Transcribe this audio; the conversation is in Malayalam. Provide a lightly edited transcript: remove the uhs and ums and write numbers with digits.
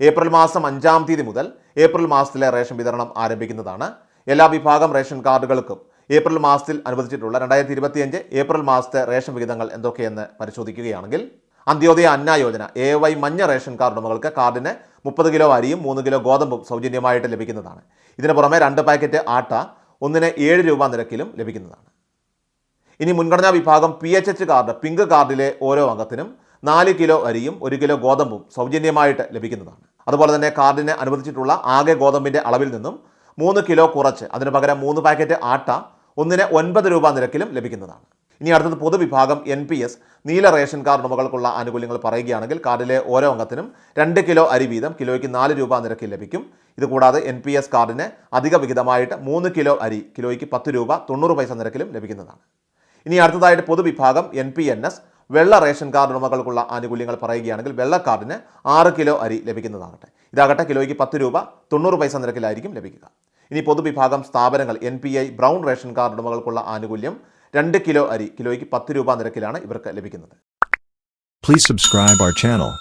ഏപ്രിൽ മാസം 5-ാം തീയതി മുതൽ ഏപ്രിൽ മാസത്തിലെ റേഷൻ വിതരണം ആരംഭിക്കുന്നതാണ്. എല്ലാ വിഭാഗം റേഷൻ കാർഡുകൾക്കും ഏപ്രിൽ മാസത്തിൽ അനുവദിച്ചിട്ടുള്ള 2025 ഏപ്രിൽ മാസത്തെ റേഷൻ വിഹിതങ്ങൾ എന്തൊക്കെയെന്ന് പരിശോധിക്കുകയാണെങ്കിൽ, അന്ത്യോദയ അന്ന യോജന AY മഞ്ഞ റേഷൻ കാർഡ് ഉടമകൾക്ക് കാർഡിന് 30 കിലോ അരിയും 3 കിലോ ഗോതമ്പും സൗജന്യമായിട്ട് ലഭിക്കുന്നതാണ്. ഇതിന് പുറമെ 2 പാക്കറ്റ് ആട്ട ഒന്നിന് 7 രൂപ നിരക്കിലും ലഭിക്കുന്നതാണ്. ഇനി മുൻഗണനാ വിഭാഗം PHH കാർഡ് പിങ്ക് കാർഡിലെ ഓരോ അംഗത്തിനും 4 കിലോ അരിയും 1 കിലോ ഗോതമ്പും സൗജന്യമായിട്ട് ലഭിക്കുന്നതാണ്. അതുപോലെ തന്നെ കാർഡിന് അനുവദിച്ചിട്ടുള്ള ആകെ ഗോതമ്പിൻ്റെ അളവിൽ നിന്നും 3 കിലോ കുറച്ച് അതിന് പകരം 3 പാക്കറ്റ് ആട്ട ഒന്നിന് 9 രൂപ നിരക്കിലും ലഭിക്കുന്നതാണ്. ഇനി അടുത്തത് പൊതുവിഭാഗം NPS നീല റേഷൻ കാർഡ് ഉടമകൾക്കുള്ള ആനുകൂല്യങ്ങൾ പറയുകയാണെങ്കിൽ, കാർഡിലെ ഓരോ അംഗത്തിനും 2 കിലോ അരി വീതം കിലോയ്ക്ക് 4 രൂപ നിരക്കിൽ ലഭിക്കും. ഇതുകൂടാതെ NPS കാർഡിന് അധിക വിഹിതമായിട്ട് 3 കിലോ അരി കിലോയ്ക്ക് 10 രൂപ 90 പൈസ നിരക്കിലും ലഭിക്കുന്നതാണ്. ഇനി അടുത്തതായിട്ട് പൊതുവിഭാഗം NPNS വെള്ള റേഷൻ കാർഡ് ഉടമകൾക്കുള്ള ആനുകൂല്യങ്ങൾ പറയുകയാണെങ്കിൽ, വെള്ള കാർഡിന് 6 കിലോ അരി ലഭിക്കുന്നതാകട്ടെ. ഇതാകട്ടെ കിലോയ്ക്ക് 10 രൂപ 90 പൈസ നിരക്കിലായിരിക്കും ലഭിക്കുക. ഇനി പൊതുവിഭാഗം സ്ഥാപനങ്ങൾ NPI ബ്രൗൺ റേഷൻ കാർഡ് ഉടമകൾക്കുള്ള ആനുകൂല്യം 2 കിലോ അരി കിലോയ്ക്ക് 10 രൂപ നിരക്കിലാണ് ഇവർക്ക് ലഭിക്കുന്നത്. Please subscribe our channel.